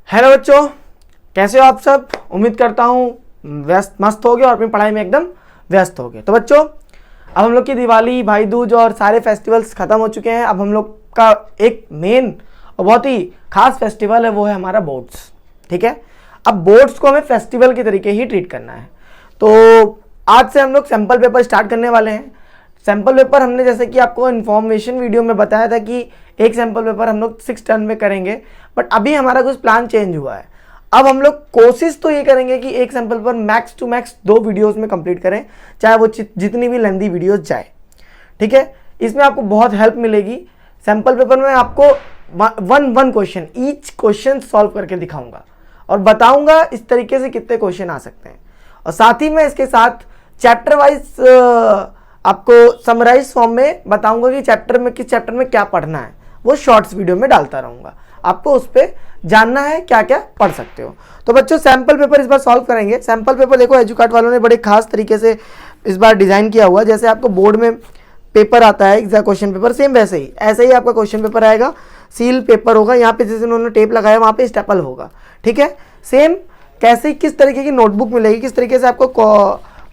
Hello बच्चों, कैसे हो आप सब। उम्मीद करता हूँ मस्त हो गए और अपनी पढ़ाई में एकदम व्यस्त हो गए। तो बच्चों, अब हम लोग की दिवाली, भाई दूज और सारे फेस्टिवल्स खत्म हो चुके हैं। अब हम लोग का एक मेन और बहुत ही खास फेस्टिवल है, वो है हमारा बोर्ड्स। ठीक है, अब बोर्ड्स को हमें फेस्टिवल के तरीके ही ट्रीट करना है। तो आज से हम लोग सैम्पल पेपर स्टार्ट करने वाले हैं। सैम्पल पेपर हमने जैसे कि आपको इन्फॉर्मेशन वीडियो में बताया था कि एक सैम्पल पेपर हम लोग 6 टर्न में करेंगे, बट अभी हमारा कुछ प्लान चेंज हुआ है। अब हम लोग कोशिश तो ये करेंगे कि एक sample paper max to max 2 videos में कंप्लीट करें, चाहे वो जितनी भी लेंदी वीडियोस जाए। ठीक है, इसमें आपको बहुत हेल्प मिलेगी। सैम्पल पेपर में आपको one question, each question solve करके दिखाऊंगा और बताऊंगा इस तरीके से कितने क्वेश्चन आ सकते हैं। और साथ ही मैं इसके साथ चैप्टर वाइज आपको समराइज फॉर्म में बताऊंगा कि किस चैप्टर में क्या पढ़ना है। वो शॉर्ट्स वीडियो में डालता रहूंगा, आपको उस पर जानना है क्या क्या पढ़ सकते हो। तो बच्चों, सैम्पल पेपर इस बार सॉल्व करेंगे। सैम्पल पेपर देखो, एजुकार्ट वालों ने बड़े खास तरीके से इस बार डिज़ाइन किया हुआ। जैसे आपको बोर्ड में पेपर आता है एग्जाम क्वेश्चन पेपर, सेम वैसे ही ऐसे ही आपका क्वेश्चन पेपर आएगा। सील पेपर होगा, यहाँ पे जैसे उन्होंने टेप लगाया वहाँ पे स्टेपल होगा। ठीक है, सेम कैसे किस तरीके की नोटबुक मिलेगी, किस तरीके से आपको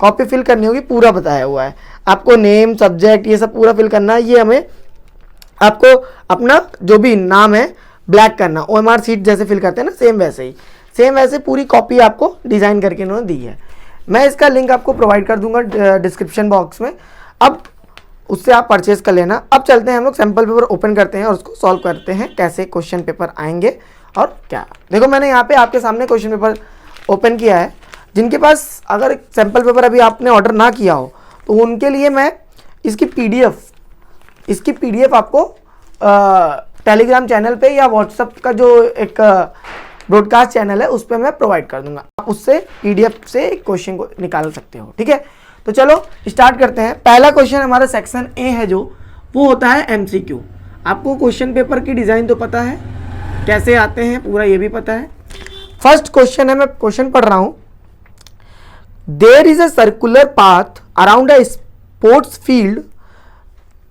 कॉपी फिल करनी होगी, पूरा बताया हुआ है। आपको नेम, सब्जेक्ट, ये सब पूरा फिल करना है। ये हमें आपको अपना जो भी नाम है ब्लैक करना, OMR सीट जैसे फिल करते हैं ना, सेम वैसे पूरी कॉपी आपको डिज़ाइन करके उन्होंने दी है। मैं इसका लिंक आपको प्रोवाइड कर दूंगा डिस्क्रिप्शन बॉक्स में, अब उससे आप परचेज कर लेना। अब चलते हैं हम लोग सैम्पल पेपर ओपन करते हैं और उसको सॉल्व करते हैं, कैसे क्वेश्चन पेपर आएंगे और क्या। देखो, मैंने यहाँ पे आपके सामने क्वेश्चन पेपर ओपन किया है। जिनके पास अगर सैम्पल पेपर अभी आपने ऑर्डर ना किया हो तो उनके लिए मैं इसकी पीडीएफ आपको टेलीग्राम चैनल पे या व्हाट्सएप का जो एक ब्रॉडकास्ट चैनल है उस पर मैं प्रोवाइड कर दूंगा। आप उससे पीडीएफ से एक क्वेश्चन को निकाल सकते हो। ठीक है, तो चलो स्टार्ट करते हैं। पहला क्वेश्चन हमारा सेक्शन ए है, जो वो होता है एमसीक्यू। आपको क्वेश्चन पेपर की डिज़ाइन तो पता है, कैसे आते हैं पूरा ये भी पता है। फर्स्ट क्वेश्चन है, मैं क्वेश्चन पढ़ रहा हूं। There is a circular path around a sports field.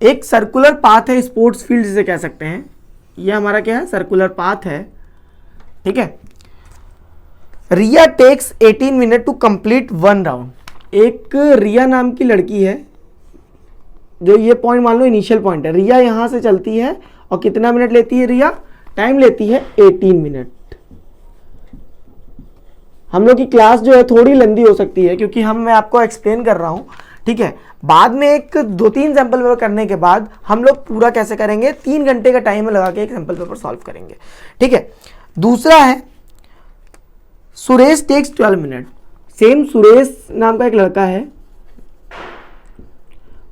एक सर्कुलर पाथ है, स्पोर्ट्स फील्ड जिसे कह सकते हैं। ये हमारा क्या है, सर्कुलर पाथ है। ठीक है, Riya takes 18 minute to complete 1 round. एक रिया नाम की लड़की है, जो ये पॉइंट मान लो इनिशियल पॉइंट है। रिया यहां से चलती है और कितना मिनट लेती है रिया, टाइम लेती है 18 मिनट। हम लोग की क्लास जो है थोड़ी लंबी हो सकती है, क्योंकि मैं आपको एक्सप्लेन कर रहा हूं। ठीक है, बाद में एक 2-3 सैंपल पेपर करने के बाद हम लोग पूरा कैसे करेंगे, 3 घंटे का टाइम लगा के एक सैंपल पेपर सॉल्व करेंगे। ठीक है, दूसरा है Suresh takes 12 minute. Same Suresh नाम का एक लड़का है,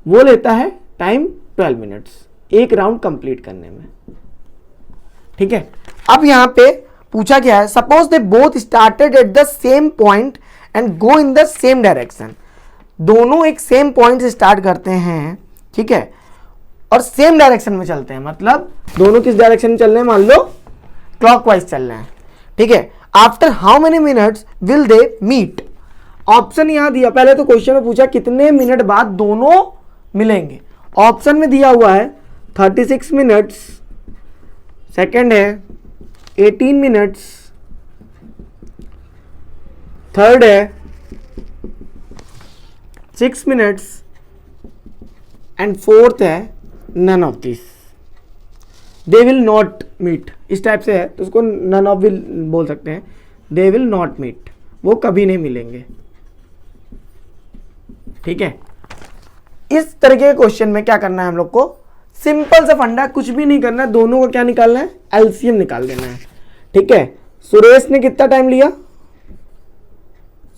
वो लेता है टाइम 12 मिनट्स एक राउंड कंप्लीट करने में। ठीक है, अब यहां पे पूछा गया है, suppose they both started at the same point and go in the same direction. दोनों एक सेम पॉइंट से स्टार्ट करते हैं, ठीक है, और सेम डायरेक्शन में चलते हैं। मतलब दोनों किस डायरेक्शन में चल रहे हैं, मान लो क्लॉकवाइज चल रहे हैं। ठीक है, after how many minutes will they meet. Option यहां दिया, पहले तो क्वेश्चन में पूछा कितने मिनट बाद दोनों मिलेंगे। ऑप्शन में दिया हुआ है 36 मिनट्स, सेकंड है 18 मिनट्स, थर्ड है 6 मिनट्स एंड फोर्थ है none of this. They will not meet, इस टाइप से है तो उसको नन ऑफ विल बोल सकते हैं। दे विल नॉट मीट, वो कभी नहीं मिलेंगे। ठीक है, इस तरह के क्वेश्चन में क्या करना है हम लोग को, सिंपल सा फंडा, कुछ भी नहीं करना है, दोनों को क्या निकालना है, एलसीएम निकाल देना है। ठीक है, सुरेश ने कितना टाइम लिया,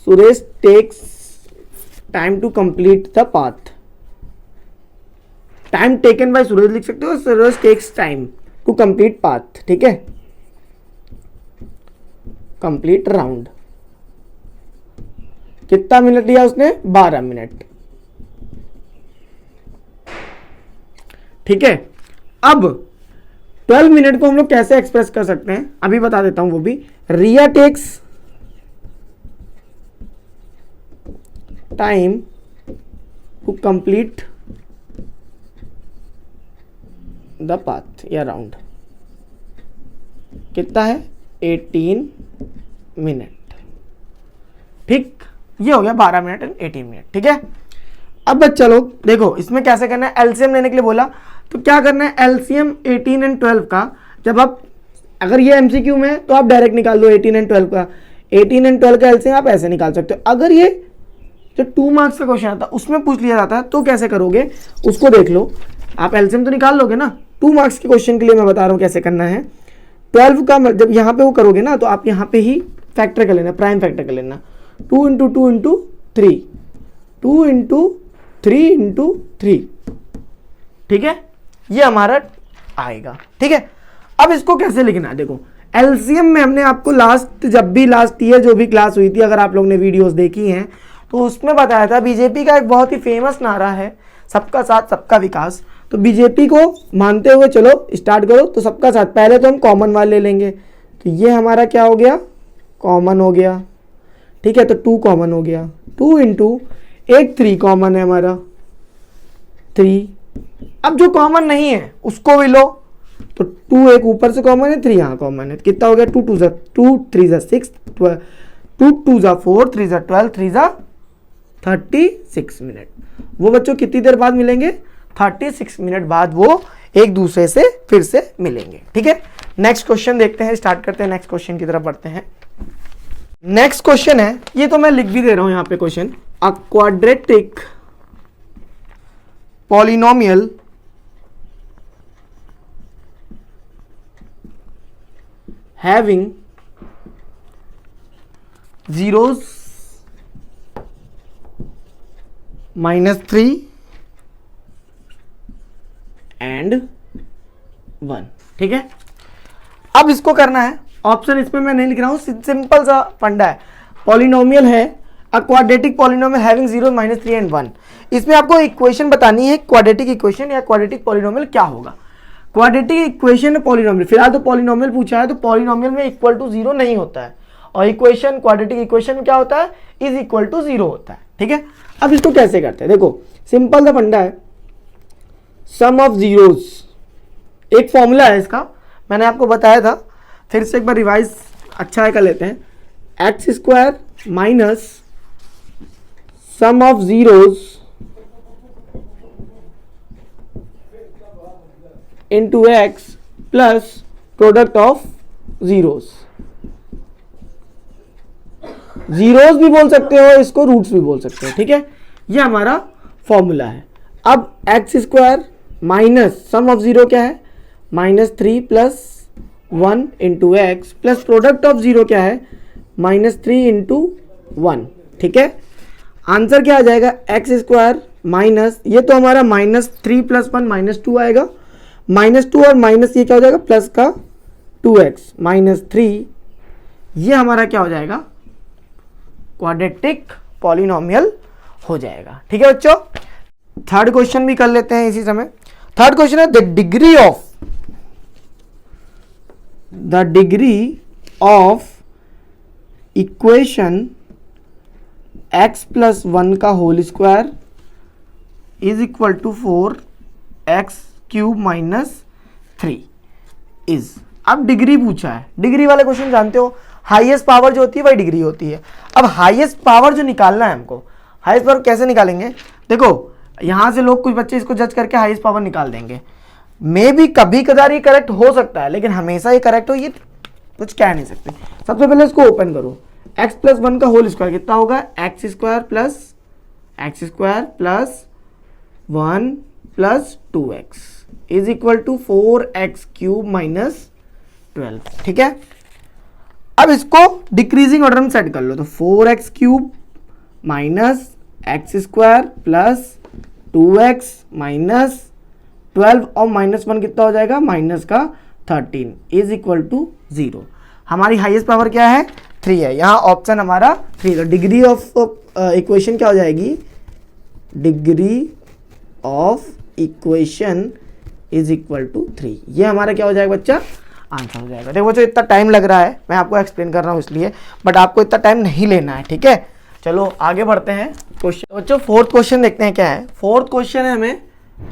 Suresh takes time to complete the path. Time taken by Suresh लिख सकते हो, Suresh takes time to complete path. ठीक है, कंप्लीट राउंड, कितना मिनट लिया उसने, 12 मिनट। ठीक है, अब 12 मिनट को हम लोग कैसे एक्सप्रेस कर सकते हैं अभी बता देता हूं। वो भी Riya takes time to complete the path या राउंड, कितना है 18 मिनट। ठीक, ये हो गया 12 मिनट एंड 18 मिनट। ठीक है, अब बच्चा लोग देखो इसमें कैसे करना है, एलसीएम लेने के लिए बोला तो क्या करना है, एलसीएम 18 एंड 12 का, जब आप अगर ये एमसीक्यू में है तो आप डायरेक्ट निकाल लो 18 एंड 12 का, 18 एंड 12 का एलसीएम आप ऐसे निकाल सकते हो। अगर ये जो 2 मार्क्स का क्वेश्चन आता है उसमें पूछ लिया जाता है तो कैसे करोगे उसको देख लो। आप एलसीएम तो निकाल लोगे ना, 2 मार्क्स के क्वेश्चन के लिए मैं बता रहा हूँ कैसे करना है। 12 का जब यहाँ पे वो करोगे ना तो आप यहाँ पे ही फैक्टर कर लेना, प्राइम फैक्टर कर लेना, 2 इंटू 2 इंटू 3, 2 इंटू 3 इंटू 3। ठीक है, ये हमारा आएगा। ठीक है, अब इसको कैसे लिखना है, देखो एलसीएम में हमने आपको जब भी लास्ट ईयर जो भी क्लास हुई थी, अगर आप लोग ने वीडियोस देखी हैं तो उसमें बताया था बीजेपी का एक बहुत ही फेमस नारा है सबका साथ सबका विकास। तो बीजेपी को मानते हुए चलो स्टार्ट करो। तो सबका साथ पहले तो हम कॉमन वाले ले लेंगे, तो ये हमारा क्या हो गया, कॉमन हो गया। ठीक है, तो 2 कॉमन हो गया, 2 इंटू एक 3 कॉमन है हमारा 3। अब जो कॉमन नहीं है उसको भी लो, तो 2 एक ऊपर से कॉमन है, 3 यहाँ कॉमन है, कितना हो गया 2 2 2 3 6 12, 2 2 4 3 12 3 36 मिनट। वो बच्चों कितनी देर बाद मिलेंगे, 36 मिनट बाद वो एक दूसरे से फिर से मिलेंगे। ठीक है, नेक्स्ट क्वेश्चन देखते हैं, स्टार्ट करते हैं नेक्स्ट क्वेश्चन की तरफ बढ़ते हैं। नेक्स्ट क्वेश्चन है, ये तो मैं लिख भी दे रहा हूं यहाँ पे question, a quadratic polynomial having zeros -3 and 1। ठीक है, अब इसको करना है, ऑप्शन इसमें मैं नहीं लिख रहा हूं, सिंपल सा फंडा है। पॉलिनोमियल है, a quadratic polynomial having 0 -3 and 1। इसमें आपको इक्वेशन बतानी है, क्वाड्रेटिक इक्वेशन या क्वाड्रेटिक पॉलिनोमियल क्या होगा। क्वाड्रेटिक इक्वेशन पॉलिनोमियल, फिलहाल तो पॉलिनोमियल पूछा है, तो पॉलिनोमियल में इक्वल टू 0 नहीं होता है, और इक्वेशन क्वाड्रेटिक इक्वेशन में क्या होता है, इज इक्वल टू 0 होता है। ठीक है, अब इसको कैसे करते हैं, देखो सिंपल सा फंडा है, सम ऑफ जीरोस, एक फॉर्मूला है इसका, मैंने आपको बताया था, फिर से एक बार रिवाइज अच्छा है कर लेते हैं। X square minus sum of zeros into x plus product of zeros. Zeros भी बोल सकते हो इसको, रूट्स भी बोल सकते हो। ठीक है, ये हमारा फॉर्मूला है। अब x square minus sum of zero क्या है, -3 plus 1 into x plus product of zero क्या है, -3 इंटू 1। ठीक है, आंसर क्या आ जाएगा, एक्स स्क्वायर माइनस, ये तो हमारा -3 प्लस 1 -2 आएगा, -2 और माइनस ये क्या हो जाएगा प्लस का 2x -3, ये हमारा क्या हो जाएगा, क्वाड्रेटिक पॉलिनोमियल हो जाएगा। ठीक है बच्चों, थर्ड क्वेश्चन भी कर लेते हैं इसी समय। थर्ड क्वेश्चन है, the degree of equation x plus 1 का whole square is equal to 4x³ -3 is. अब डिग्री पूछा है, डिग्री वाले क्वेश्चन जानते हो, हाईएस्ट पावर जो होती है वही डिग्री होती है। अब हाईएस्ट पावर जो निकालना है हमको, हाईएस्ट पावर कैसे निकालेंगे, देखो यहाँ से लोग कुछ बच्चे इसको जज करके हाईएस्ट पावर निकाल देंगे, मे भी कभी कदार ये करेक्ट हो सकता है, लेकिन हमेशा ये करेक्ट हो ये कुछ कह नहीं सकते। सबसे पहले इसको ओपन करो, x प्लस 1 का होल स्क्वायर कितना होगा, x square plus 1 plus 2x is equal to 4x³ -12। ठीक है, अब इसको डिक्रीजिंग ऑर्डर में सेट कर लो, तो 4x³ minus x square plus 2x -12 और -1 कितना हो जाएगा, माइनस का 13 इज इक्वल टू 0। हमारी हाईएस्ट पावर क्या है, 3 है, यहाँ ऑप्शन हमारा 3। तो डिग्री ऑफ इक्वेशन क्या हो जाएगी, degree of equation is equal to 3। ये हमारा क्या हो जाएगा बच्चा, आंसर हो जाएगा। देखो बच्चों इतना टाइम लग रहा है, मैं आपको एक्सप्लेन कर रहा हूँ इसलिए, बट आपको इतना टाइम नहीं लेना है। ठीक है, चलो आगे बढ़ते हैं क्वेश्चन। बच्चों फोर्थ क्वेश्चन देखते हैं क्या है। फोर्थ क्वेश्चन है, हमें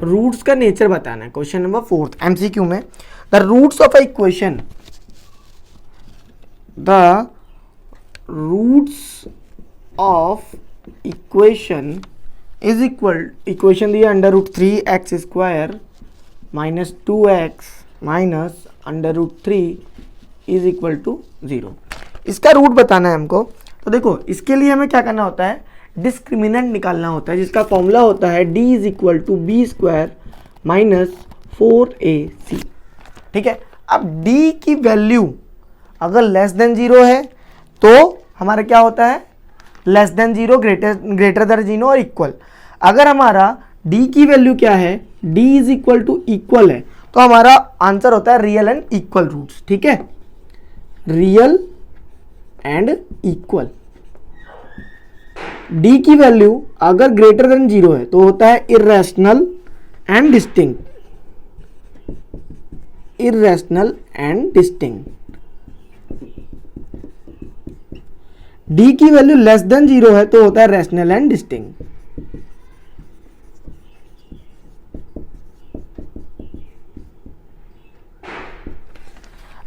रूट्स का नेचर बताना है। क्वेश्चन नंबर 4 एमसीक्यू में, the roots of a equation the roots of equation is equal, equation दिया under root 3x square minus 2x minus under root 3 is equal to 0। इसका root बताना है हमको। तो देखो इसके लिए हमें क्या करना होता है, डिस्क्रिमिनेंट निकालना होता है, जिसका फॉर्मूला होता है d is equal to b square minus 4ac। ठीक है, अब d की वैल्यू अगर लेस देन 0 है तो हमारा क्या होता है, लेस देन 0, ग्रेटर देन 0 और इक्वल। अगर हमारा d की वैल्यू क्या है, d is equal to equal है, तो हमारा आंसर होता है रियल एंड इक्वल रूट्स। ठीक है, रियल एंड इक्वल। d की वैल्यू अगर ग्रेटर देन 0 है तो होता है irrational and distinct, irrational and distinct. d की वैल्यू लेस देन 0 है तो होता है रैशनल एंड डिस्टिंक्ट।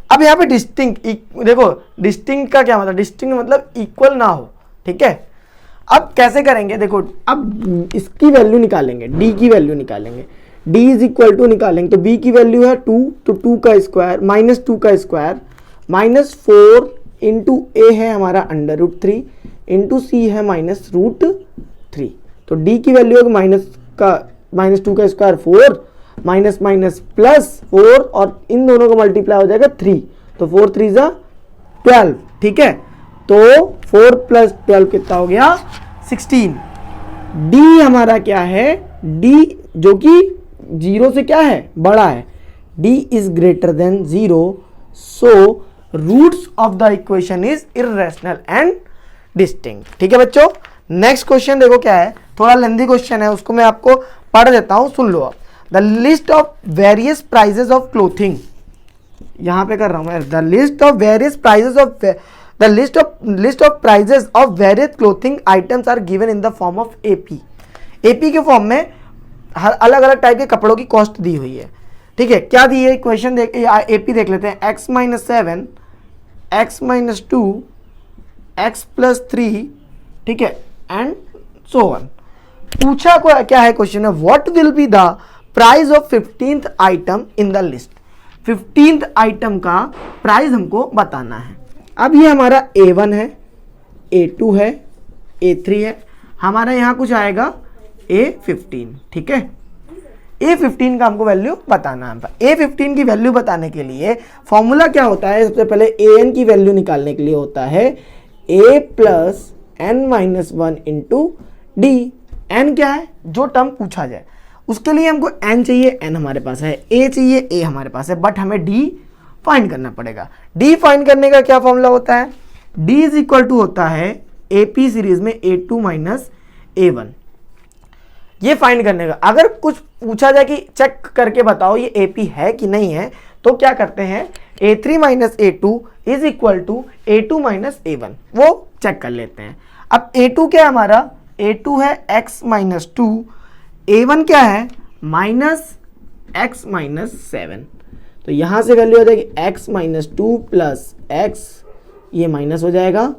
अब यहाँ पे डिस्टिंक्ट, देखो डिस्टिंक्ट का क्या मतलब, डिस्टिंक्ट मतलब इक्वल ना हो। ठीक है, अब कैसे करेंगे, देखो अब इसकी वैल्यू निकालेंगे, d की वैल्यू निकालेंगे, d इज इक्वल टू निकालेंगे तो b की वैल्यू है 2, तो 2 का स्क्वायर माइनस 2 का स्क्वायर माइनस 4 इंटू ए है हमारा अंडर रूट 3 इंटू सी है माइनस रूट 3। तो d की वैल्यू है माइनस 2 का स्क्वायर 4 माइनस माइनस प्लस 4 और इन दोनों का मल्टीप्लाई हो जाएगा 3, तो 4 3 जा 12। ठीक है, तो 4 प्लस 12 कितना हो गया 16। d हमारा क्या है, d जो कि 0 से क्या है, बड़ा है, d is greater than 0, so roots of the equation is irrational and distinct. ठीक है बच्चों, नेक्स्ट क्वेश्चन देखो क्या है, थोड़ा लेंथी क्वेश्चन है, उसको मैं आपको पढ़ देता हूं, सुन लो आप। The list of various prices of clothing, यहां पे कर रहा हूं मैं, the list of various prices of the list of prices of various clothing items are given in the form of AP. AP के फॉर्म में हर अलग अलग टाइप के कपड़ों की कॉस्ट दी हुई है। ठीक है, क्या दी है क्वेश्चन देख, एपी देख लेते हैं, x minus 7, x minus 2, x plus 3, ठीक है, एंड सो ऑन। पूछा क्या है क्वेश्चन है, what will be the price of 15th item in the list. 15th item का प्राइस हमको बताना है। अब ये हमारा A1 है, A2 है, A3 है, हमारा यहाँ कुछ आएगा A15। ठीक है, A15 का हमको वैल्यू बताना है। A15 की वैल्यू बताने के लिए फॉर्मूला क्या होता है, सबसे पहले AN की वैल्यू निकालने के लिए होता है A plus n minus 1 into D. n क्या है, जो टर्म पूछा जाए उसके लिए हमको n चाहिए, n हमारे पास है, a चाहिए, a हमारे पास है, बट हमें d फाइंड करना पड़ेगा। d फाइंड करने का क्या फॉर्मूला होता है, d इज इक्वल टू होता है AP सीरीज में A2 माइनस A1। ये फाइंड करने का, अगर कुछ पूछा जाए कि चेक करके बताओ ये AP है कि नहीं है, तो क्या करते हैं, A3 minus A2 is equal to A2 minus A1, वो चेक कर लेते हैं। अब A2 क्या है हमारा, A2 है x माइनस 2, A1 क्या है माइनस x माइनस 7, तो यहां से वैल्यू हो जाएगी x माइनस 2 प्लस x, ये माइनस हो जाएगा,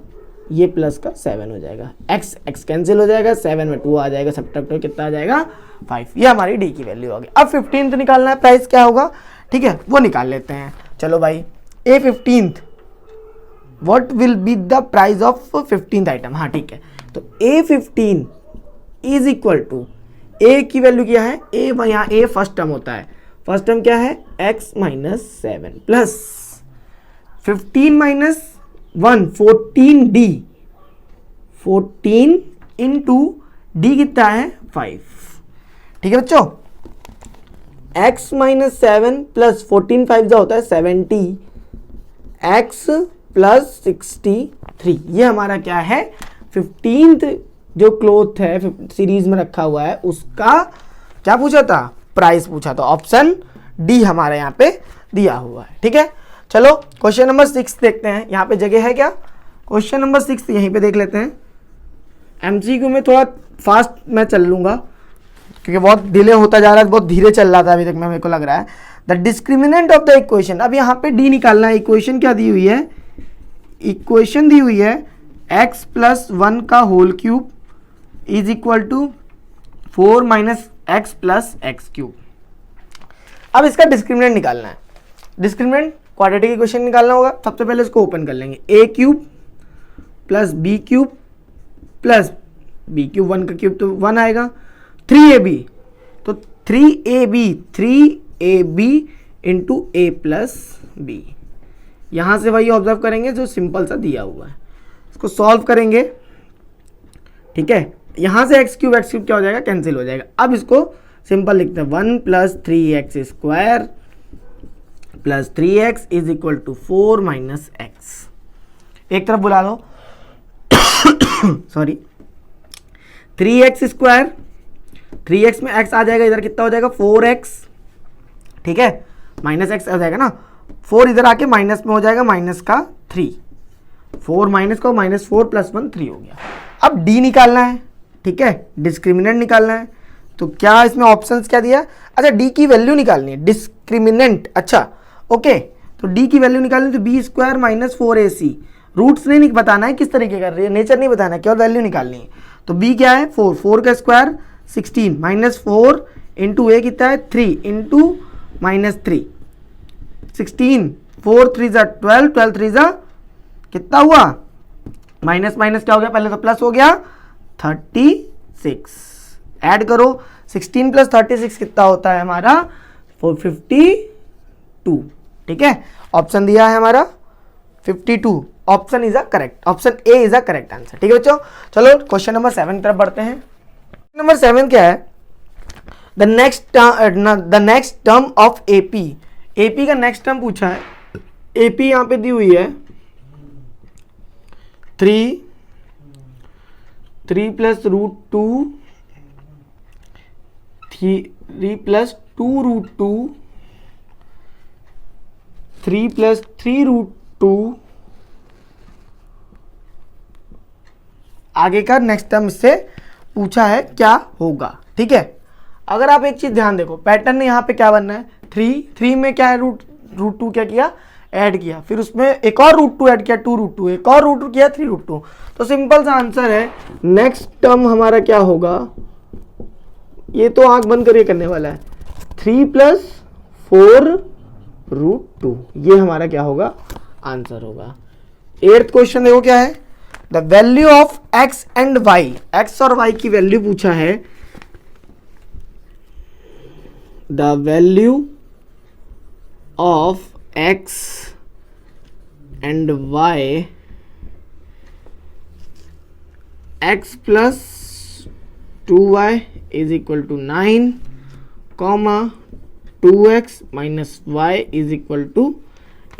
ये प्लस का 7 हो जाएगा, x कैंसिल हो जाएगा, 7 में 2 आ जाएगा, सब्ट्रैक्ट कितना आ जाएगा 5। ये हमारी d की वैल्यू होगी। अब 15th निकालना है, प्राइस क्या होगा, ठीक है, वो निकाल लेते हैं। चलो भाई, A15th, what will be the price of 15th item. हाँ ठीक है, तो A15 is equal to, A की वैल्यू क्या है, A यहाँ A फर्स्ट टर्म होता है, फर्स्ट टर्म क्या है x minus 7 plus 15 minus 1 14d, 14 into D कितना है 5। ठीक है बच्चों, x माइनस 7 प्लस 14 5 होता है 70, x प्लस 63, ये हमारा क्या है 15th जो क्लोथ है सीरीज में रखा हुआ है उसका क्या पूछा था, प्राइस पूछा था। ऑप्शन डी हमारे यहाँ पे दिया हुआ है। ठीक है, चलो क्वेश्चन नंबर 6 देखते हैं, यहाँ पे जगह है क्या, क्वेश्चन नंबर 6 यहीं पे देख लेते हैं। एमसीक्यू में थोड़ा फास्ट मैं चल लूँगा क्योंकि बहुत डिले होता जा रहा है, बहुत धीरे चल रहा था अभी तक में, मेरे को लग रहा है। The discriminant of the equation, अब यहाँ पे डी निकालना है। इक्वेशन क्या दी हुई है, इक्वेशन दी हुई है x प्लस 1 का whole cube is equal to 4 minus x plus x cube. अब इसका डिस्क्रिमिनेंट निकालना है। डिस्क्रिमिनेंट क्वाड्रेटिक इक्वेशन निकालना होगा। सबसे पहले इसको ओपन कर लेंगे, A cube plus B cube plus B cube, 1 का क्यूब तो 1 आएगा, 3ab, तो 3ab इंटू ए प्लस बी। यहाँ से वही ऑब्जर्व करेंगे जो सिंपल सा दिया हुआ है, इसको सॉल्व करेंगे। ठीक है, यहाँ से एक्स क्यूब क्या हो जाएगा, कैंसिल हो जाएगा। अब इसको सिंपल लिखते हैं, 1 plus 3x square plus 3x is equal to 4 minus x. एक तरफ बुला लो सॉरी, 3x स्क्वायर, 3x में x आ जाएगा, इधर कितना हो जाएगा 4x, ठीक है, माइनस x आ जाएगा ना, 4 इधर आके माइनस में हो जाएगा, माइनस का 3, 4 माइनस का माइनस 4 प्लस 1 3 हो गया। अब d निकालना है, ठीक है, डिस्क्रिमिनेंट निकालना है। तो क्या इसमें ऑप्शंस क्या दिया, अच्छा d की वैल्यू निकालनी है, डिस्क्रिमिनेंट, अच्छा ओके, तो d की वैल्यू निकालनी, तो B square minus 4ac, roots नहीं बताना है किस तरीके का, नेचर नहीं बताना है, केवल वैल्यू निकालनी है। तो b क्या है 4, 4 का स्क्वायर 16 माइनस 4 इंटू ए कितना है 3 इंटू माइनस 3, 16, 4 3 ज़ा 12, 12 3 ज़ा कितना हुआ, माइनस माइनस क्या हो गया, पहले तो प्लस हो गया 36, ऐड करो 16 प्लस 36 कितना होता है हमारा 452, ठीक है, ऑप्शन दिया है हमारा 52, option is a correct, option A is a correct answer. ठीक है बच्चों, चलो क्वेश्चन नंबर 7 की तरफ बढ़ते हैं। नंबर 7 क्या है, the next term of AP, AP का नेक्स्ट टर्म पूछा है। एपी यहाँ पे दी हुई है 3 plus root 2, 3 plus 2 root 2, 3 plus 3 root 2, आगे का नेक्स्ट टर्म इससे पूछा है क्या होगा। ठीक है, अगर आप एक चीज ध्यान देखो, पैटर्न ने यहाँ पे क्या बनना है, 3 में क्या है रूट 2 क्या किया, ऐड किया, फिर उसमें एक और रूट 2 ऐड किया 2 रूट 2, एक और रूट 2 किया 3 रूट 2, तो सिंपल सा आंसर है नेक्स्ट टर्म हमारा क्या होगा, ये तो आंख बंद करके करने वाला है, 3 प्लस 4 रूट 2, ये हमारा क्या होगा, आंसर होगा। 8th क्वेश्चन देखो क्या है, the value of x and y, x और y की वैल्यू पूछा है, the value of x and y, x plus 2y is equal to 9, comma 2x minus y is equal to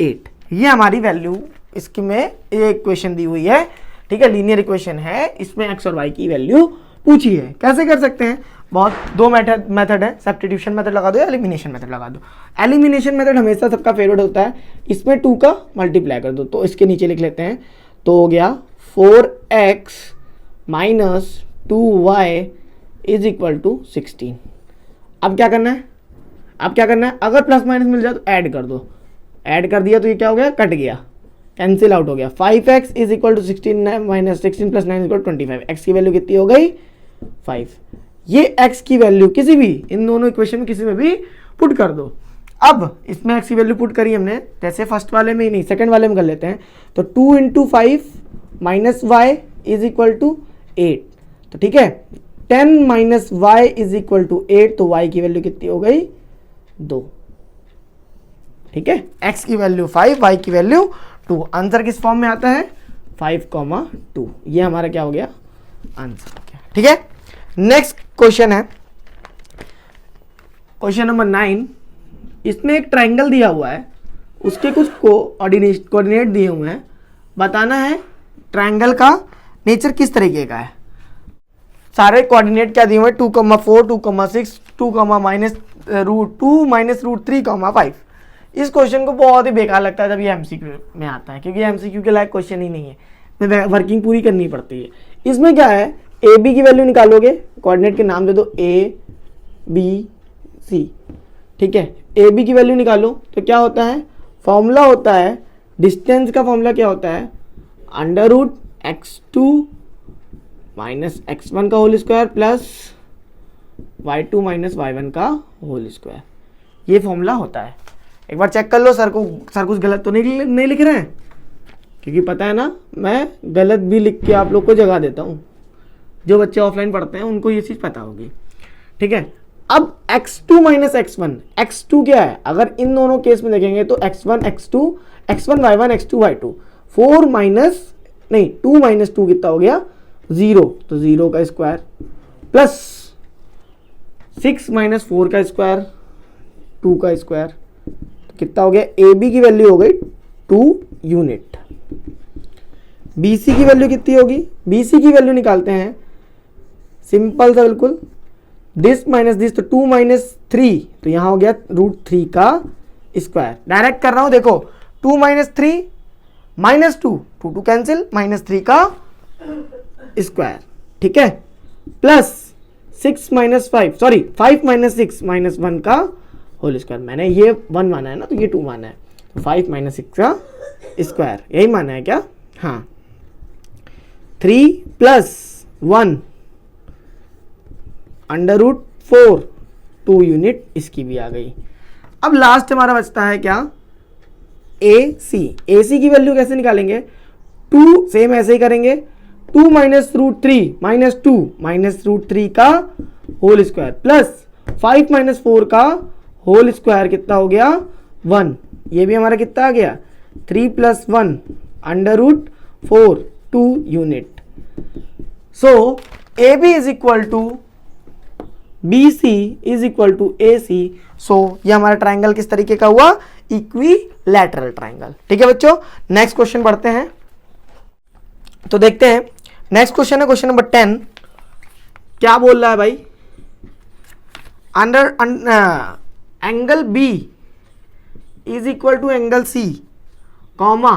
8, ये हमारी वैल्यू इसकी में ये इक्वेशन दी हुई है। ठीक है, लीनियर इक्वेशन है, इसमें x और y की वैल्यू पूछी है। कैसे कर सकते हैं, बहुत दो मेथड है, सब्स्टिट्यूशन मेथड लगा दो या एलिमिनेशन मेथड लगा दो। एलिमिनेशन मेथड हमेशा सबका फेवरेट होता है, इसमें 2 का मल्टीप्लाई कर दो, तो इसके नीचे लिख लेते हैं, तो हो गया 4x minus 2y is equal to 16। अब क्या करना है, अगर प्लस माइनस मिल जाए तो ऐड कर दो, ऐड कर दिया तो ये क्या हो गया, कट गया, कैंसिल आउट हो गया, 5x is equal to 16 minus 16 plus 9 equal 25, x की वैल्यू कितनी हो गई 5, ये x की वैल्यू किसी भी इन दोनों इक्वेशन में किसी में भी पुट कर दो। अब इसमें x की वैल्यू पुट करी हमने, जैसे फर्स्ट वाले में ही नहीं सेकंड वाले में कर लेते हैं, तो 2 into 5 minus y is equal to 8, तो ठीक है, 10 minus y is equal to 8, तो y की वैल्यू कितनी हो गई 2। ठीक है, x की वैल्यू 5, y की वैल्यू 2, आंसर किस फॉर्म में आता है 5,2, ये हमारा क्या हो गया, आंसर हो गया। ठीक है, नेक्स्ट क्वेश्चन है क्वेश्चन नंबर 9, इसमें एक ट्राइंगल दिया हुआ है, उसके कुछ कोऑर्डिनेट दिए हुए हैं, बताना है ट्राइंगल का नेचर किस तरीके का है। सारे कोऑर्डिनेट क्या दिए हुए हैं, 2,4, 2,6, 2, माइनस रूट 2 माइनस रूट 3, 5। इस क्वेश्चन को बहुत ही बेकार लगता है जब ये एमसीक्यू में आता है, क्योंकि एमसीक्यू के लायक क्वेश्चन ही नहीं है, इसमें वर्किंग पूरी करनी पड़ती है। इसमें क्या है, ए बी की वैल्यू निकालोगे, कोऑर्डिनेट के नाम दे दो ए बी सी, ठीक है, ए बी की वैल्यू निकालो तो क्या होता है, फॉर्मूला होता है डिस्टेंस का, फॉर्मूला क्या होता है under root x2 minus x1 का whole square plus y2 minus y1 का होल स्क्वायर। ये फॉर्मूला होता है। एक बार चेक कर लो सर कुछ गलत तो नहीं लिख रहे हैं, क्योंकि पता है ना मैं गलत भी लिख के आप लोग को जगा देता हूँ। जो बच्चे ऑफलाइन पढ़ते हैं उनको ये चीज़ पता होगी, ठीक है। अब x2 माइनस x1, x2 क्या है, अगर इन दोनों केस में देखेंगे तो x1 x2, x1 y1 x2 y2, 4 minus नहीं 2 माइनस 2 कितना हो गया 0, तो 0 का स्क्वायर प्लस 6 माइनस 4 का स्क्वायर 2 का स्क्वायर, तो कितना हो गया, ए बी की वैल्यू हो गई 2 यूनिट। बी सी की वैल्यू कितनी होगी, बी सी की वैल्यू निकालते हैं, सिंपल सा बिल्कुल, दिस माइनस दिस, तो 2 माइनस 3, तो यहां हो गया √3 का स्क्वायर। डायरेक्ट कर रहा हूं, देखो 2 माइनस 3 माइनस 2, 2 कैंसिल, माइनस 3 का स्क्वायर, ठीक है, plus 6 minus 5, sorry 5 minus 6 minus 1 का होल स्क्वायर। मैंने ये 1 माना है ना, तो ये 2 माना है, तो 5 माइनस 6 का स्क्वायर, यही माना है क्या, हाँ। 3 प्लस 1 अंडर रूट 4, 2 यूनिट, इसकी भी आ गई। अब लास्ट हमारा बचता है क्या, ए सी की वैल्यू कैसे निकालेंगे, 2 सेम ऐसे ही करेंगे, 2 माइनस √3 माइनस 2 माइनस √3 का होल स्क्वायर प्लस 5 माइनस 4 का होल स्क्वायर, कितना हो गया 1, ये भी हमारा कितना आ गया 3 plus 1 under root 4, 2 unit. So A B is equal to B C is equal to A C. So ये हमारा ट्राइंगल किस तरीके का हुआ, इक्विलैटरल ट्राइंगल, ठीक है बच्चों। नेक्स्ट क्वेश्चन पढ़ते हैं, तो देखते हैं नेक्स्ट क्वेश्चन है क्वेश्चन नंबर 10। क्या बोल रहा है भाई, under angle B is equal to angle C comma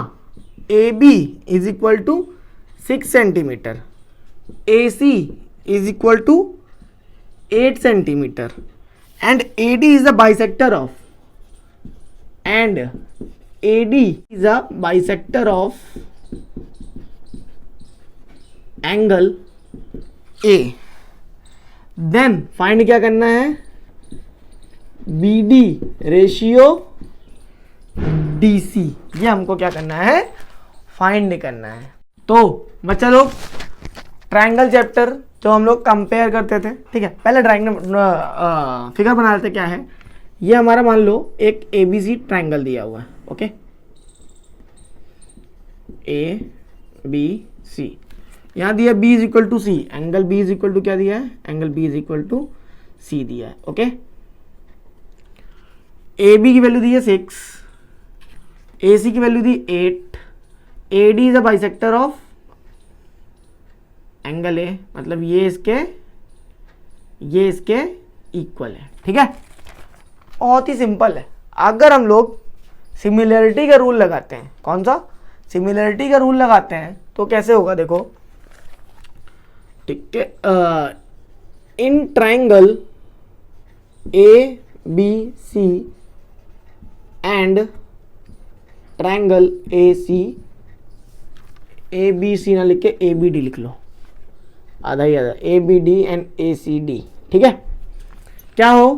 A B is equal to 6 centimetre, A C is equal to 8 centimetre and AD is a bisector of angle A, then find क्या करना है, BD ratio DC, ये हमको क्या करना है, find करना है। तो बच्चा लोग ट्राइंगल चैप्टर जो हम लोग कंपेयर करते थे, ठीक है, पहले ड्राइंग फिगर बना लेते। क्या है ये, हमारा मान लो एक ABC ट्राइंगल दिया हुआ है, ओके, ABC, यहाँ दिया B is equal to C, angle B is equal to क्या दिया है, angle B is equal to C दिया है, ओके। AB की वैल्यू दी है 6, AC की वैल्यू दी 8, AD is a bisector of angle A, मतलब ये इसके इक्वल है, ठीक है। बहुत ही सिंपल है। अगर हम लोग सिमिलरिटी का रूल लगाते हैं, कौन सा, सिमिलरिटी का रूल लगाते हैं, तो कैसे होगा देखो, ठीक है, in triangle A B C and triangle A B C ना लिख के ए बी डी लिख लो, आधा ही आधा, A B D and A C D, ठीक है। क्या हो,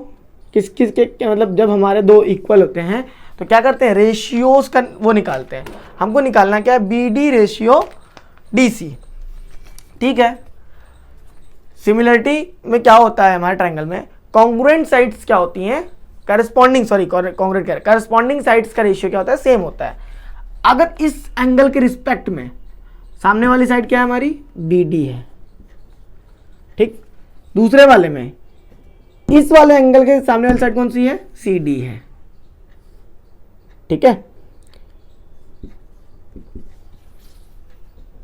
किस के मतलब जब हमारे दो इक्वल होते हैं तो क्या करते हैं, रेशियोज का वो निकालते हैं। हमको निकालना क्या है, B D ratio D C, ठीक है। सिमिलरिटी में क्या होता है हमारे ट्राइंगल में, कॉन्ग्रुएंट साइड्स क्या होती हैं, करस्पॉन्डिंग, सॉरी कॉन्ग्रुएंट क्या, करस्पॉन्डिंग साइड्स का रेशियो क्या होता है, सेम होता है। अगर इस एंगल के रिस्पेक्ट में सामने वाली साइड क्या है हमारी, बी डी है, ठीक। दूसरे वाले में इस वाले एंगल के सामने वाली साइड कौन सी है, सी डी है, ठीक है।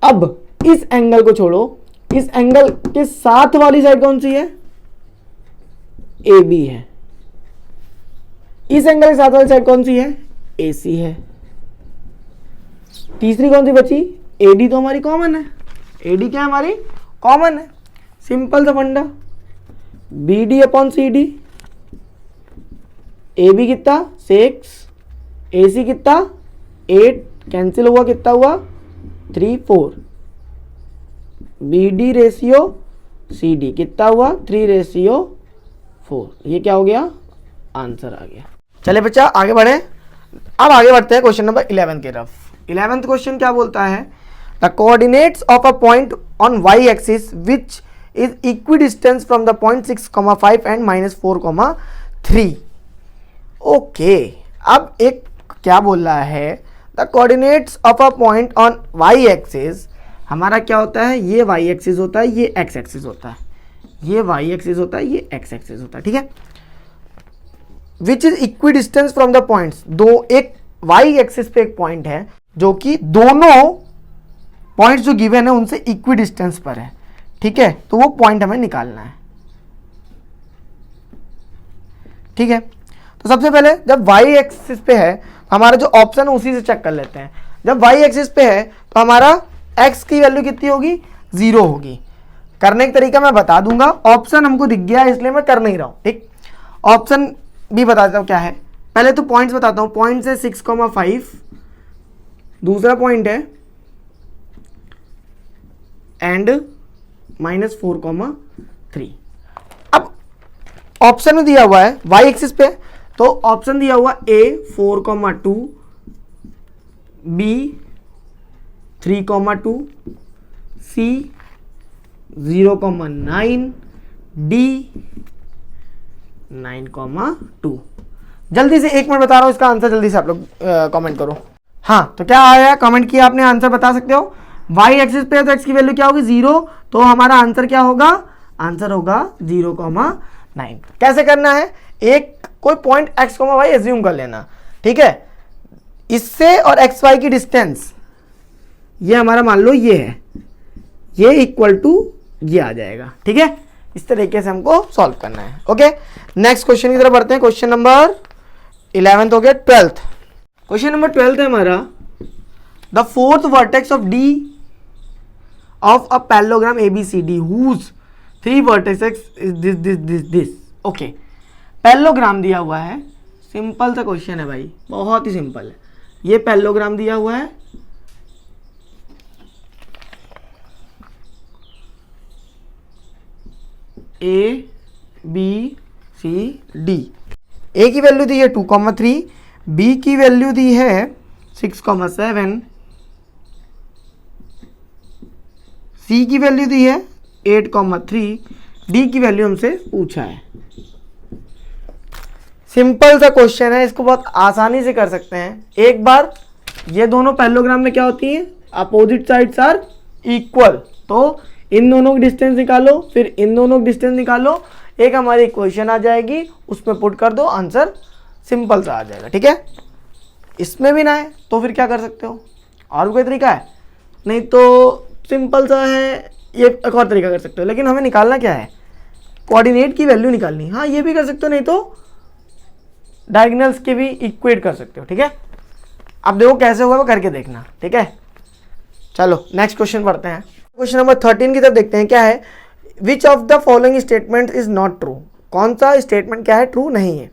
अब इस एंगल को छोड़ो, इस एंगल के साथ वाली साइड कौन सी है, ए बी है। इस एंगल के साथ वाली साइड कौन सी है, ए सी है। तीसरी कौन सी बची, ए डी तो हमारी कॉमन है, ए डी क्या है हमारी कॉमन है। सिंपल सा फंडा, B D upon C D, A B कितना 6, ए सी कितना 8, कैंसिल हुआ कितना हुआ 3 4, BD रेशियो CD कितना हुआ 3:4। ये क्या हो गया, आंसर आ गया। चले बच्चा आगे बढ़े। अब आगे बढ़ते हैं क्वेश्चन नंबर 11 की तरफ। 11th क्वेश्चन क्या बोलता है, the coordinates of a point on y axis which is equidistance from the point 6,5 and -4,3। Okay, अब एक क्या बोल रहा है, the coordinates of a point on y axis, हमारा क्या होता है, ये वाई एक्सिस होता है, ये एक्स एक्सिस होता है, ये वाई एक्सिस होता है, ये एक्स एक्सिस होता है, ठीक है। विच is equidistance from the points, दो एक वाई एक्सिस पे एक पॉइंट है जो कि दोनों पॉइंट्स जो गिवन है उनसे इक्विडिस्टेंस पर है, ठीक है। तो वो पॉइंट हमें निकालना है, ठीक है। तो सबसे पहले जब वाई एक्सिस पे है, हमारा जो ऑप्शन है उसी से चेक कर लेते हैं। जब वाई एक्सिस पे है तो हमारा एक्स की वैल्यू कितनी होगी, 0 होगी। करने का तरीका मैं बता दूंगा, ऑप्शन हमको दिख गया इसलिए मैं कर नहीं रहा हूं, ठीक। ऑप्शन भी बता देता हूं क्या है। पहले तो पॉइंट्स बताता हूं, पॉइंट्स है 6,5, दूसरा पॉइंट है एंड -4,3। अब ऑप्शन में दिया हुआ है वाई एक्सिस पे, तो ऑप्शन दिया हुआ A 4,2, B 3,2, C 0,9, D 9,2। जल्दी से 1 मिनट बता रहा हूं इसका आंसर, जल्दी से आप लोग कमेंट करो। हाँ, तो क्या आया, कमेंट किया आपने, आंसर बता सकते हो। वाई एक्सिस पे है तो एक्स की वैल्यू क्या होगी, 0, तो हमारा आंसर क्या होगा, आंसर होगा 0,9। कैसे करना है, एक कोई point x comma y assume कर लेना, ठीक है। इससे और एक्स वाई की डिस्टेंस ये हमारा मान लो ये है, ये इक्वल टू ये आ जाएगा, ठीक है। इस तरीके से हमको सॉल्व करना है। ओके, नेक्स्ट क्वेश्चन की तरफ बढ़ते हैं। क्वेश्चन नंबर 11 हो गया। 12th क्वेश्चन नंबर 12 है हमारा, the fourth vertex of D of a parallelogram ABCD whose 3 vertices is this। Okay, parallelogram दिया हुआ है, सिंपल सा क्वेश्चन है भाई, बहुत ही सिंपल है। ये पैरेललोग्राम दिया हुआ है, ABCD। ए की वैल्यू दी है 2,3, बी की वैल्यू दी है 6,7, सी की वैल्यू दी है 8,3, डी की वैल्यू हमसे पूछा है। सिंपल सा क्वेश्चन है, इसको बहुत आसानी से कर सकते हैं। एक बार ये दोनों पैरेललोग्राम में क्या होती हैं, अपोजिट साइड्स आर इक्वल, तो इन दोनों की डिस्टेंस निकालो, फिर इन दोनों की डिस्टेंस निकालो, एक हमारी इक्वेशन आ जाएगी, उसमें पुट कर दो, आंसर सिंपल सा आ जाएगा, ठीक है। इसमें भी ना है तो फिर क्या कर सकते हो, और कोई तरीका है, नहीं तो सिंपल सा है, ये एक और तरीका कर सकते हो। लेकिन हमें निकालना क्या है, कोऑर्डिनेट की वैल्यू निकालनी। हाँ, ये भी कर सकते हो, नहीं तो डायगोनल्स के भी इक्वेट कर सकते हो, ठीक है। अब देखो कैसे होगा वो करके देखना, ठीक है। चलो नेक्स्ट क्वेश्चन पढ़ते हैं। क्वेश्चन नंबर 13 की तरफ देखते हैं, क्या है, which of the following statement is not true. कौन सा स्टेटमेंट क्या है, ट्रू नहीं है,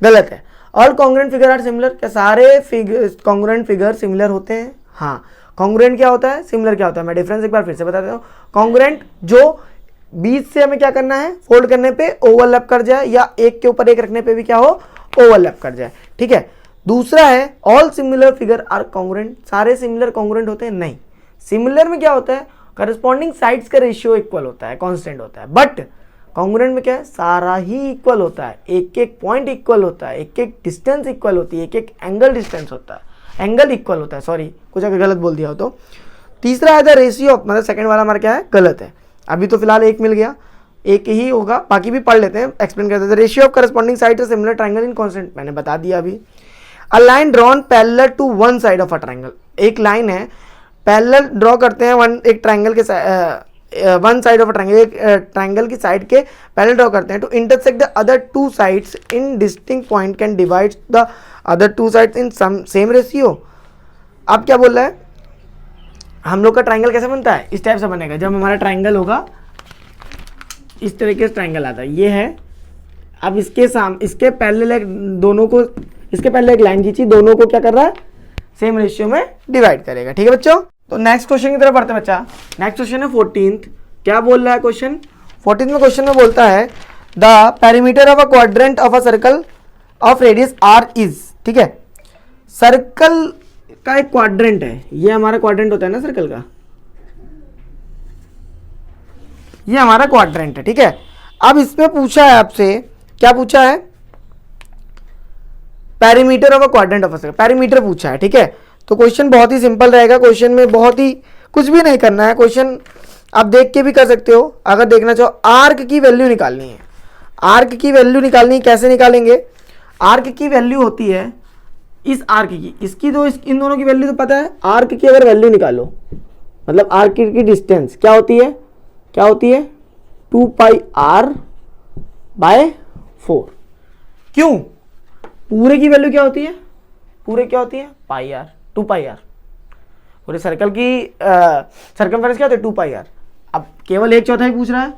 गलत है। All congruent figure are similar, क्या सारे कॉन्ग्रुएंट फिगर सिमिलर होते हैं। हाँ, कॉन्ग्रुएंट क्या होता है, सिमिलर क्या होता है, मैं डिफरेंस एक बार फिर से बता देता हूँ। कॉन्ग्रुएंट जो बीच से हमें क्या करना है, फोल्ड करने पे ओवरलैप कर जाए, या एक के ऊपर एक रखने पे भी क्या हो, ओवरलैप कर जाए, ठीक है। दूसरा है all similar figure are congruent, सारे सिमिलर कॉन्ग्रुएंट होते हैं, नहीं। सिमिलर में क्या होता है, करस्पॉन्डिंग साइड्स का रेशियो इक्वल होता है, कांस्टेंट होता है। बट कॉन्ग्रुएंट में क्या है, सारा ही इक्वल होता है, एक एक पॉइंट इक्वल होता है, एक एक डिस्टेंस इक्वल होती है, एक एक एंगल डिस्टेंस होता है, एंगल इक्वल होता है, सॉरी कुछ अगर गलत बोल दिया हो तो। तीसरा है द रेशियो ऑफ, मतलब सेकंड वाला हमारा क्या है, गलत है। अभी तो फिलहाल एक मिल गया, एक ही होगा, बाकी भी पढ़ लेते हैं, एक्सप्लेन करते हैं। Ratio of corresponding side similar triangle in constant, मैंने बता दिया अभी। A line drawn parallel to one side of a triangle, एक लाइन है पैरेलल ड्रॉ करते हैं एक ट्राइंगल के one side of a triangle, एक ट्राइंगल की साइड के पैरेलल ड्रॉ करते हैं, to intersect the other two sides in distinct point can divide the other two sides in same ratio. अब क्या बोल रहा है, हम लोग का ट्राइंगल कैसे बनता है, इस टाइप से बनेगा। जब हमारा ट्राइंगल होगा इस तरीके से ट्राइंगल आता है, ये है। अब इसके पैरेलल एक दोनों को, इसके पहले एक लाइन खींची, दोनों को क्या कर रहा है, सेम रेशियो में डिवाइड करेगा, ठीक है बच्चों। तो नेक्स्ट क्वेश्चन की तरफ बढ़ते हैं बच्चा। नेक्स्ट क्वेश्चन है 14th। क्या बोल रहा है क्वेश्चन? 14th में क्वेश्चन में बोलता है the perimeter of a quadrant of a circle of radius r is, ठीक है, सर्कल का एक क्वाड्रेंट है, ये हमारा क्वाड्रेंट होता है ना सर्कल का, ये हमारा क्वाड्रेंट है, ठीक है। अब इसमें पूछा है आपसे, क्या पूछा है? Perimeter of a quadrant of a circle, perimeter पूछा है, ठीक है। तो क्वेश्चन बहुत ही सिंपल रहेगा, क्वेश्चन में बहुत ही कुछ भी नहीं करना है, क्वेश्चन आप देख के भी कर सकते हो अगर देखना चाहो। आर्क की वैल्यू निकालनी है, आर्क की वैल्यू निकालनी है, कैसे निकालेंगे? आर्क की वैल्यू होती है इस आर्क की, इसकी तो इन दोनों की वैल्यू तो पता है। आर्क की अगर वैल्यू निकालो, मतलब आर्क की डिस्टेंस क्या होती है? क्या होती है? 2 पाई r बाय 4। क्यों? पूरे की वैल्यू क्या होती है? पूरे क्या होती है? पाई r, 2 पाई r। पूरे सर्कल की सर्कमफेरेंस क्या होती है? 2 पाई r। अब केवल एक चौथाई पूछ रहा है,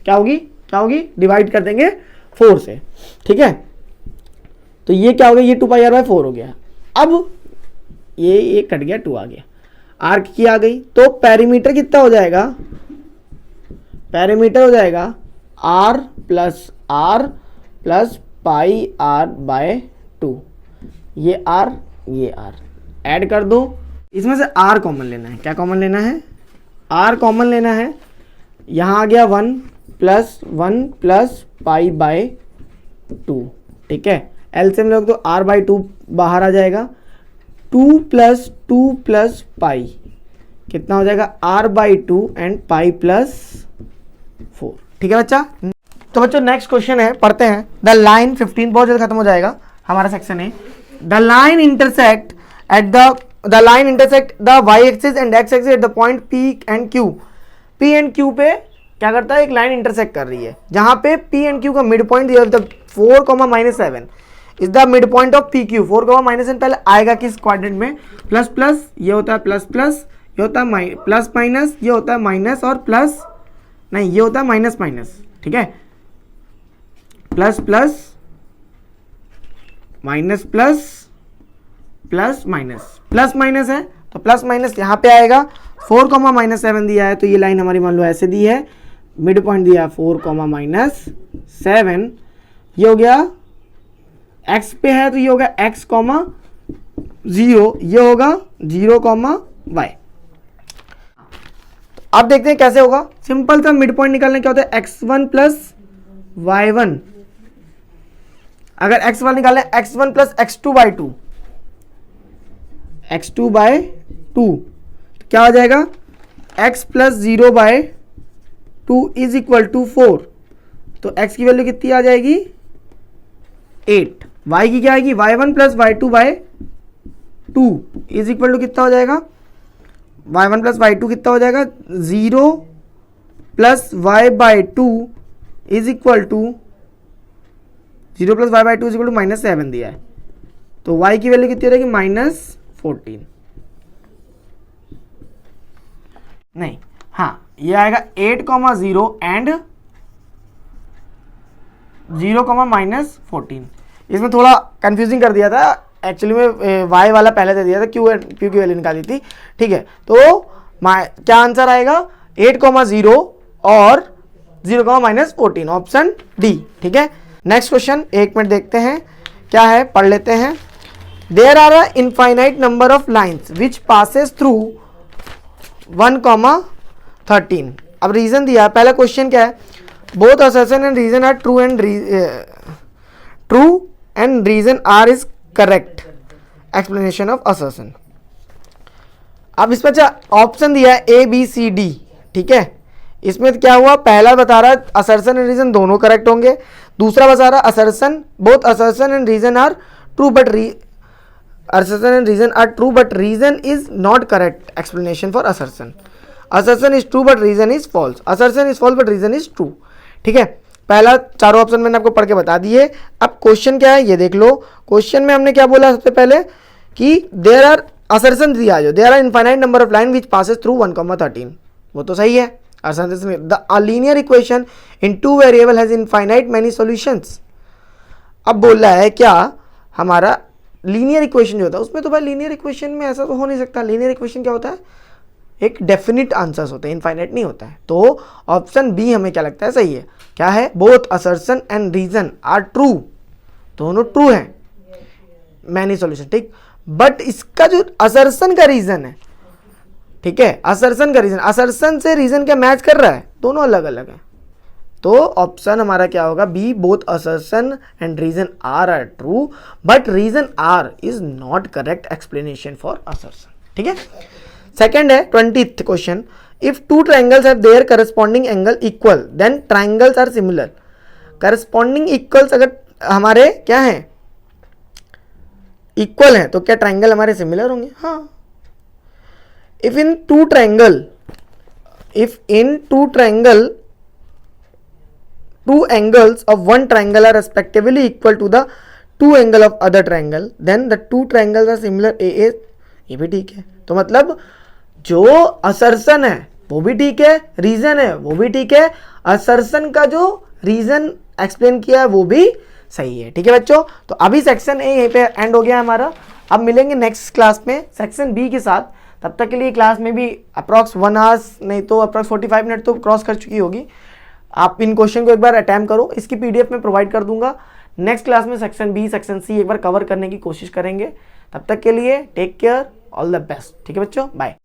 क्या होगी? क्या होगी? डिवाइड कर देंगे 4 से, ठीक है। तो ये क्या हो गया? ये 2 पाई r बाय 4 हो गया। अब ये कट गया, 2 आ गया, आर्क की आ गई। तो पेरीमीटर कितना हो जाएगा? पेरीमीटर हो जाएगा r plus pi r by 2। ये r, ये r ऐड कर दो, इसमें से r कॉमन लेना है। क्या कॉमन लेना है? r कॉमन लेना है। यहाँ आ गया 1 प्लस पाई बाय 2, ठीक है। एलसीएम लोग तो r बाई 2 बाहर आ जाएगा। 2 प्लस पाई कितना हो जाएगा? r by 2 and pi plus 4, ठीक है बच्चा। तो बच्चों नेक्स्ट क्वेश्चन है, पढ़ते हैं। द लाइन 15 बहुत जल्द खत्म हो जाएगा हमारा सेक्शन है। The line intersect the y axis and x axis at the point p and q। p and q पे क्या करता है? एक लाइन इंटरसेक्ट कर रही है, जहां पे p एंड q का mid point 4,-7 is the mid point of P Q. 4,-7 पहले आएगा किस क्वाड्रेंट में? प्लस प्लस, ये होता है प्लस प्लस, ये होता है प्लस माइनस, ये होता है माइनस और प्लस, नहीं ये होता है माइनस माइनस, ठीक है। Plus plus minus plus plus minus, plus minus है तो प्लस माइनस यहाँ पे आएगा। 4,-7 दिया है तो ये लाइन हमारी मान लो ऐसे दी है, मिड पॉइंट दिया है 4,-7, ये हो गया x पे है तो ये होगा x, 0, ये होगा 0, y। अब देखते हैं कैसे होगा। सिंपल सा मिड पॉइंट निकालने क्या होता है? x1 plus y1। अगर x1 निकालें, x1 plus x2 by 2, x2 bye 2 क्या हो जाएगा? x plus 0 by 2 is equal to 4। तो x की वैल्यू कितनी आ जाएगी? 8। y की क्या आएगी? y1 plus y2 by 2 is equal to कितना हो जाएगा? y1 प्लस y2 कितना हो जाएगा? 0 plus y by 2 is equal to 0 plus y by 2 is equal to -7 दिया है, तो y की वैल्यू कितनी हो जाएगी? -14। नहीं, हाँ ये आएगा 8,0 एंड 0,-14। इसमें थोड़ा कंफ्यूजिंग कर दिया था, एक्चुअली में y वाला पहले दे दिया था, क्यू की वैल्यू निकाली थी, ठीक है। तो क्या आंसर आएगा? 8,0 और 0,-14, ऑप्शन डी, ठीक है। नेक्स्ट क्वेश्चन 1 मिनट देखते हैं क्या है, पढ़ लेते हैं। There are a infinite number of lines which passes through 1,13। अब रीजन दिया, पहला क्वेश्चन क्या है? Both assertion and reason are true and reason are is correct explanation of assertion. अब इसमें ऑप्शन दिया है ए बी सी डी, ठीक है। इसमें क्या हुआ? पहला बता रहा है असर्शन एंड रीजन दोनों करेक्ट होंगे, दूसरा बता रहा assertion both assertion and reason are true but assertion and reason are true but reason is not correct explanation for assertion. Assertion is true but reason is false. Assertion is false but reason is true. ठीक है, पहला चारों option मैंने आपको पढ़ के बता दिए। अब क्वेश्चन क्या है ये देख लो। क्वेश्चन में हमने क्या बोला सबसे पहले कि देयर आर असर्शन दिया जो there are infinite number of line which passes through 1,13, वो तो सही है। Assertion the linear equation in 2 variable has infinite many solutions. अब बोल रहा है क्या हमारा लीनियर इक्वेशन जो होता है उसमें, तो भाई लीनियर इक्वेशन में ऐसा तो हो नहीं सकता। लीनियर इक्वेशन क्या होता है? एक डेफिनिट आंसर्स होते हैं, इनफाइनाइट नहीं होता है। तो ऑप्शन बी हमें क्या लगता है सही है। क्या है, both assertion and reason are true, दोनों ट्रू है, मैनी सॉल्यूशन, ठीक। बट इसका जो असर्शन का रीजन है, ठीक है, असर्शन का रीजन, असर्शन से रीजन क्या मैच कर रहा है, दोनों अलग अलग है। तो ऑप्शन हमारा क्या होगा, B, both assertion and reason are true but reason are is not correct explanation for assertion, ठीक है। सेकेंड है 20th question, if two triangles have their corresponding angle equal then triangles are similar. Corresponding equals अगर हमारे क्या है, equal है, तो क्या ट्राइंगल हमारे सिमिलर होंगे, हाँ। If in two triangle two angles of one triangle are respectively equal to the two angle of other triangle then the two triangles are similar AA, ये भी ठीक है। तो मतलब जो असर्शन है वो भी ठीक है, रीजन है वो भी ठीक है, असर्शन का जो रीजन एक्सप्लेन किया है वो भी सही है, ठीक है बच्चों। तो अभी सेक्शन ए यहीं पे एंड हो गया हमारा। अब मिलेंगे नेक्स्ट क्लास में सेक्शन बी के साथ। तब तक के लिए क्लास में भी अप्रॉक्स 1 आवर्स नहीं तो अप्रॉक्स 45 मिनट तो क्रॉस कर चुकी होगी। आप इन क्वेश्चन को एक बार अटेम्प्ट करो, इसकी पीडीएफ में प्रोवाइड कर दूंगा। नेक्स्ट क्लास में सेक्शन बी सेक्शन सी एक बार कवर करने की कोशिश करेंगे। तब तक के लिए take care, all the best, ठीक है बच्चों, बाय।